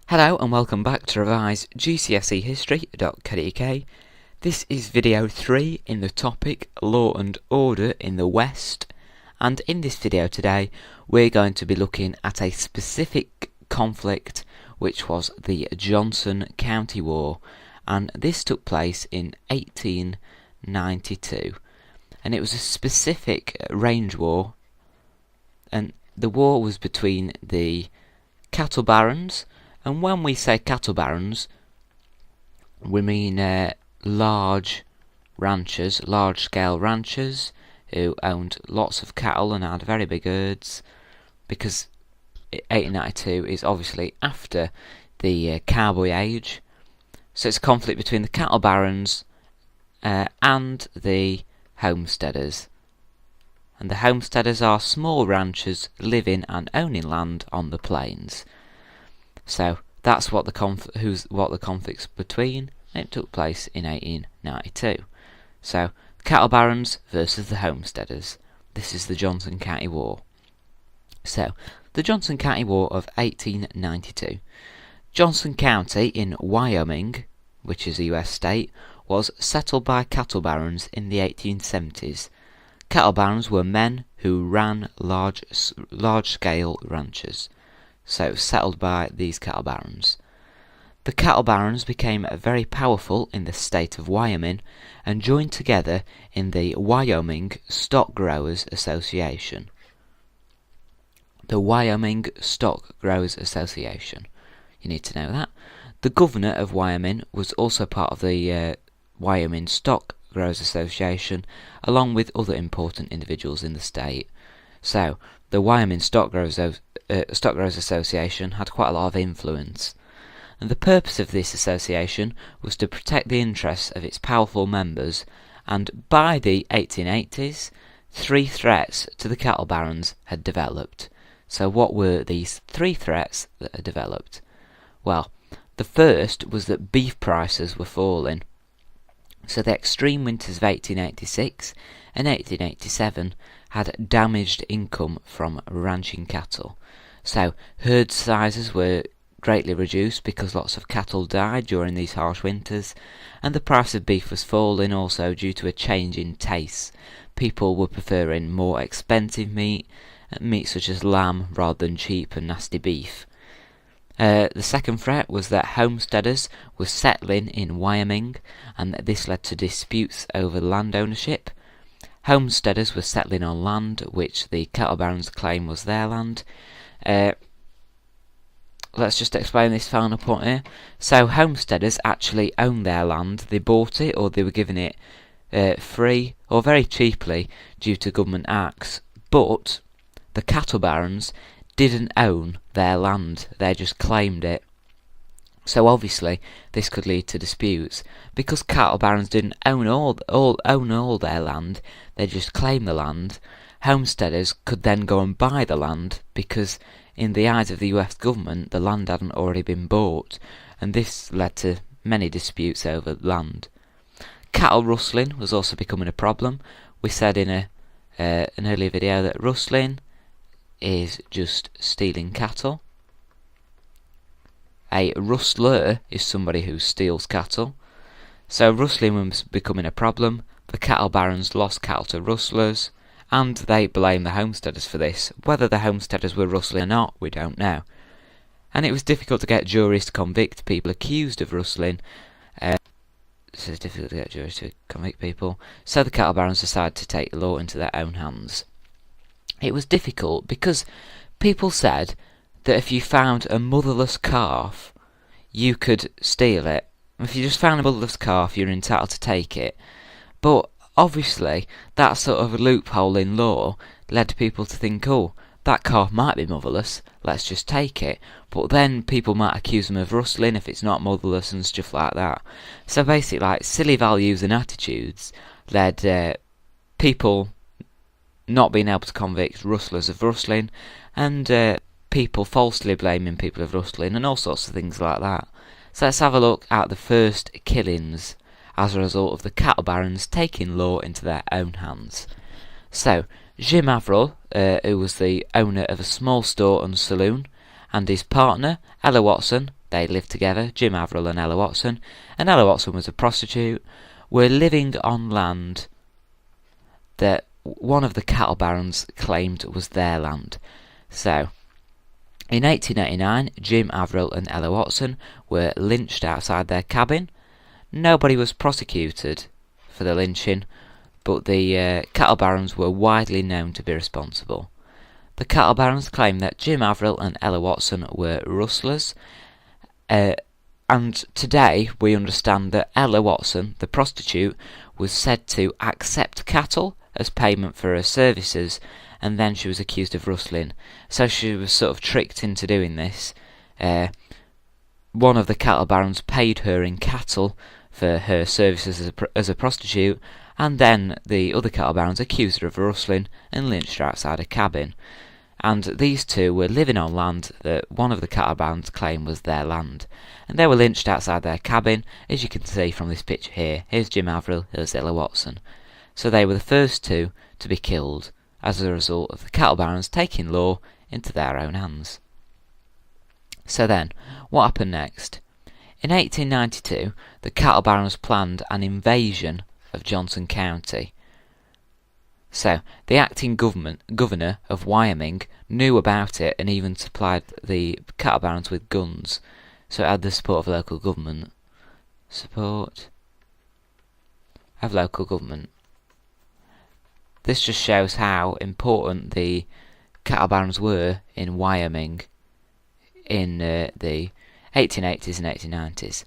Hello and welcome back to revise GCSEhistory.co.uk. This is video 3 in the topic Law and Order in the West, and in this video today we're going to be looking at a specific conflict which was the Johnson County War, and this took place in 1892, and it was a specific range war, and the war was between the cattle barons. And when we say cattle barons, we mean large ranchers, large-scale ranchers who owned lots of cattle and had very big herds, because 1892 is obviously after the cowboy age. So it's a conflict between the cattle barons and the homesteaders. And the homesteaders are small ranchers living and owning land on the plains. So that's what the conflict's between, and it took place in 1892. So cattle barons versus the homesteaders. This is the Johnson County War. So the Johnson County War of 1892. Johnson County in Wyoming, which is a US state, was settled by cattle barons in the 1870s. Cattle barons were men who ran large-scale ranches. So settled by these cattle barons. The cattle barons became very powerful in the state of Wyoming and joined together in the Wyoming Stock Growers Association. The Wyoming Stock Growers Association. You need to know that. The governor of Wyoming was also part of the Wyoming Stock Growers Association, along with other important individuals in the state. So the Wyoming Stock Growers Association had quite a lot of influence, and the purpose of this association was to protect the interests of its powerful members, and by the 1880s, 3 threats to the cattle barons had developed. So what were these 3 threats that had developed? Well, the first was that beef prices were falling. So the extreme winters of 1886 and 1887 had damaged income from ranching cattle. So herd sizes were greatly reduced because lots of cattle died during these harsh winters, and the price of beef was falling also due to a change in tastes. People were preferring more expensive meat such as lamb rather than cheap and nasty beef. The second threat was that homesteaders were settling in Wyoming, and this led to disputes over land ownership. Homesteaders were settling on land which the cattle barons claimed was their land. Let's just explain this final point here. So homesteaders actually owned their land. They bought it, or they were given it free or very cheaply due to government acts. But the cattle barons didn't own their land, they just claimed it. So obviously this could lead to disputes, because cattle barons didn't own all their land, they just claimed the land. Homesteaders could then go and buy the land, because in the eyes of the US government the land hadn't already been bought, and this led to many disputes over land. Cattle rustling was also becoming a problem. We said in an earlier video that rustling is just stealing cattle. A rustler is somebody who steals cattle. So rustling was becoming a problem. The cattle barons lost cattle to rustlers, and they blame the homesteaders for this. Whether the homesteaders were rustling or not, we don't know. And it was difficult to get juries to convict people accused of rustling. So it's difficult to get juries to convict people. So the cattle barons decided to take the law into their own hands. It was difficult because people said that if you found a motherless calf, you could steal it. If you just found a motherless calf, you're entitled to take it. But obviously, that sort of loophole in law led people to think, oh, that calf might be motherless, let's just take it. But then people might accuse them of rustling if it's not motherless and stuff like that. So basically, like, silly values and attitudes led people not being able to convict rustlers of rustling, and people falsely blaming people of rustling, and all sorts of things like that. So let's have a look at the first killings as a result of the cattle barons taking law into their own hands. So Jim Averill, who was the owner of a small store and saloon, and his partner, Ella Watson, they lived together, Jim Averill and Ella Watson was a prostitute, were living on land that one of the cattle barons claimed was their land. So, in 1889, Jim Averill and Ella Watson were lynched outside their cabin. Nobody was prosecuted for the lynching, but the cattle barons were widely known to be responsible. The cattle barons claimed that Jim Averill and Ella Watson were rustlers, and today we understand that Ella Watson, the prostitute, was said to accept cattle as payment for her services, and then she was accused of rustling. So she was sort of tricked into doing this. One of the cattle barons paid her in cattle for her services as a prostitute, and then the other cattle barons accused her of rustling and lynched her outside a cabin. And these two were living on land that one of the cattle barons claimed was their land. And they were lynched outside their cabin, as you can see from this picture here. Here's Jim Averill, here's Ella Watson. So they were the first two to be killed as a result of the cattle barons taking law into their own hands. So then, what happened next? In 1892, the cattle barons planned an invasion of Johnson County. So, the acting governor of Wyoming knew about it and even supplied the cattle barons with guns. So it had the support of local government. Support of local government. This just shows how important the cattle barons were in Wyoming in the 1880s and 1890s.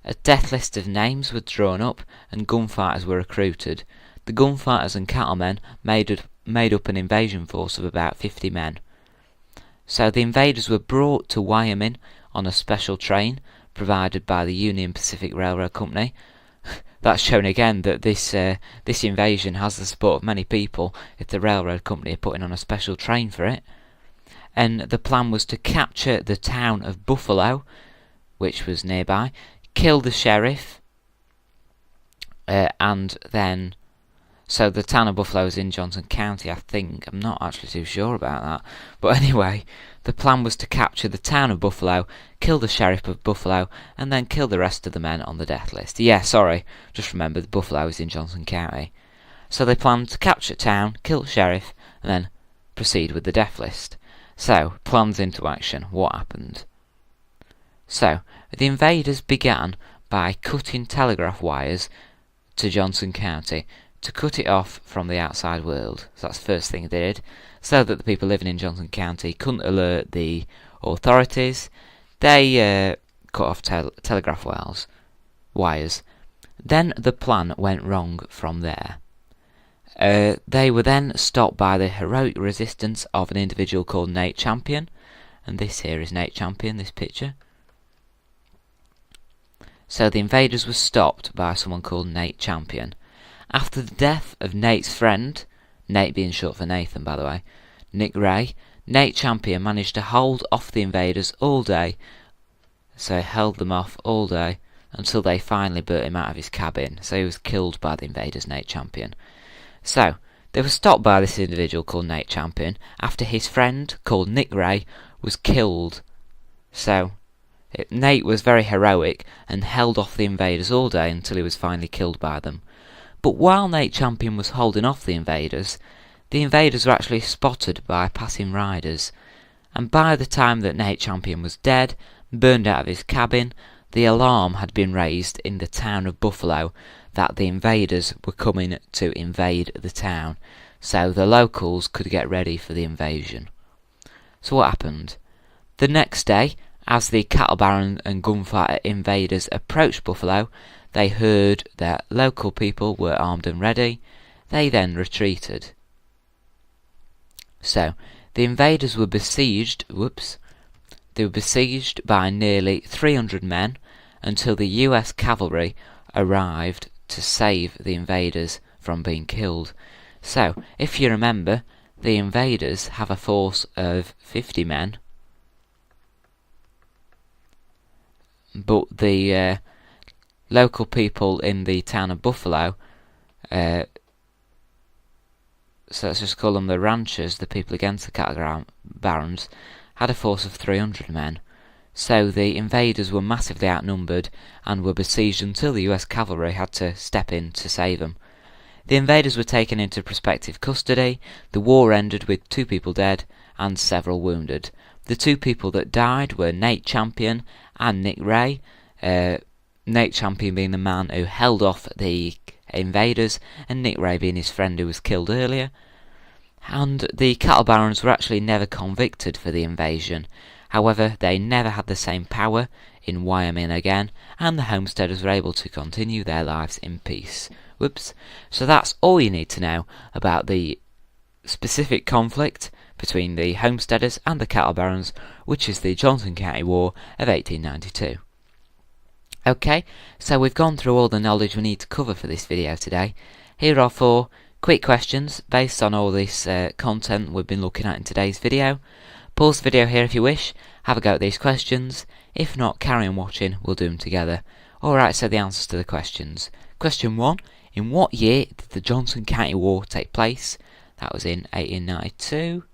A death list of names was drawn up and gunfighters were recruited. The gunfighters and cattlemen made up an invasion force of about 50 men. So the invaders were brought to Wyoming on a special train provided by the Union Pacific Railroad Company. That's shown again that this invasion has the support of many people if the railroad company are putting on a special train for it. And the plan was to capture the town of Buffalo, which was nearby, kill the sheriff, and then... So the town of Buffalo is in Johnson County, I think. I'm not actually too sure about that. But anyway, the plan was to capture the town of Buffalo, kill the sheriff of Buffalo, and then kill the rest of the men on the death list. Yeah, sorry, just remembered Buffalo is in Johnson County. So they planned to capture town, kill the sheriff, and then proceed with the death list. So, plans into action. What happened? So, the invaders began by cutting telegraph wires to Johnson County, to cut it off from the outside world. So that's the first thing they did, so that the people living in Johnson County couldn't alert the authorities. They cut off telegraph wires. Then the plan went wrong from there. They were then stopped by the heroic resistance of an individual called Nate Champion, and this here is Nate Champion, this picture. So the invaders were stopped by someone called Nate Champion. After the death of Nate's friend, Nate being short for Nathan by the way, Nick Ray, Nate Champion managed to hold off the invaders all day. So he held them off all day until they finally burnt him out of his cabin. So he was killed by the invaders, Nate Champion. So they were stopped by this individual called Nate Champion after his friend called Nick Ray was killed. So Nate was very heroic and held off the invaders all day until he was finally killed by them. But while Nate Champion was holding off the invaders were actually spotted by passing riders, and by the time that Nate Champion was dead, burned out of his cabin, the alarm had been raised in the town of Buffalo that the invaders were coming to invade the town, so the locals could get ready for the invasion. So what happened? The next day, as the cattle baron and gunfighter invaders approached Buffalo, they heard that local people were armed and ready. They then retreated. So, the invaders were besieged by nearly 300 men until the US cavalry arrived to save the invaders from being killed. So, if you remember, the invaders have a force of 50 men, but the local people in the town of Buffalo, so let's just call them the ranchers, the people against the cattle barons, had a force of 300 men. so the invaders were massively outnumbered and were besieged until the US cavalry had to step in to save them. The invaders were taken into prospective custody. The war ended with 2 people dead and several wounded. The 2 people that died were Nate Champion and Nick Ray. Nate Champion being the man who held off the invaders, and Nick Ray being his friend who was killed earlier. And the cattle barons were actually never convicted for the invasion. However, they never had the same power in Wyoming again, and the homesteaders were able to continue their lives in peace. Whoops. So that's all you need to know about the specific conflict between the homesteaders and the cattle barons, which is the Johnson County War of 1892. Okay, so we've gone through all the knowledge we need to cover for this video today. Here are 4 quick questions based on all this content we've been looking at in today's video. Pause the video here if you wish, have a go at these questions. If not, carry on watching, we'll do them together. Alright, so the answers to the questions. Question 1. In what year did the Johnson County War take place? That was in 1892.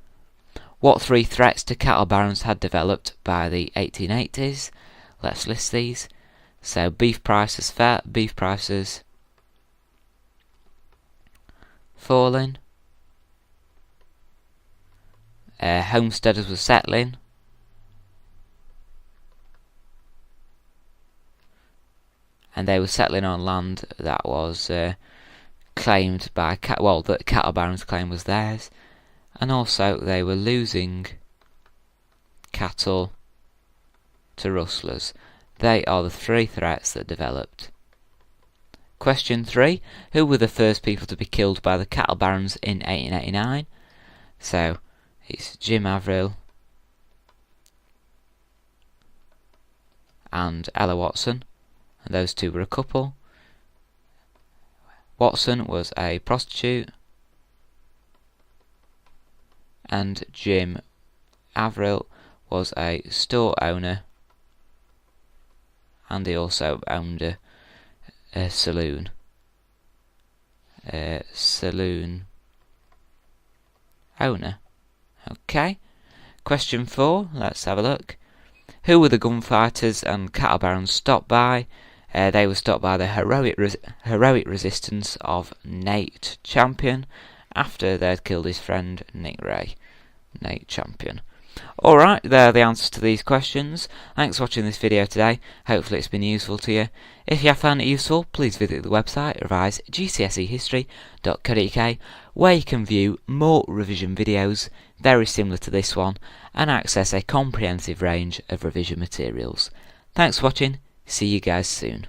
What 3 threats to cattle barons had developed by the 1880s? Let's list these. So beef prices falling, homesteaders were settling, and they were settling on land that was claimed by that cattle barons claimed was theirs, and also they were losing cattle to rustlers. They are the 3 threats that developed. Question 3. Who were the first people to be killed by the cattle barons in 1889? So it's Jim Averill and Ella Watson, and those 2 were a couple. Watson was a prostitute, and Jim Averill was a store owner, and he also owned a saloon. Saloon owner. Okay. Question 4. Let's have a look. Who were the gunfighters and cattle barons stopped by? They were stopped by the heroic resistance of Nate Champion after they had killed his friend Nick Ray. Nate Champion. Alright, there are the answers to these questions. Thanks for watching this video today. Hopefully it's been useful to you. If you have found it useful, please visit the website revisegcsehistory.co.uk, where you can view more revision videos very similar to this one and access a comprehensive range of revision materials. Thanks for watching. See you guys soon.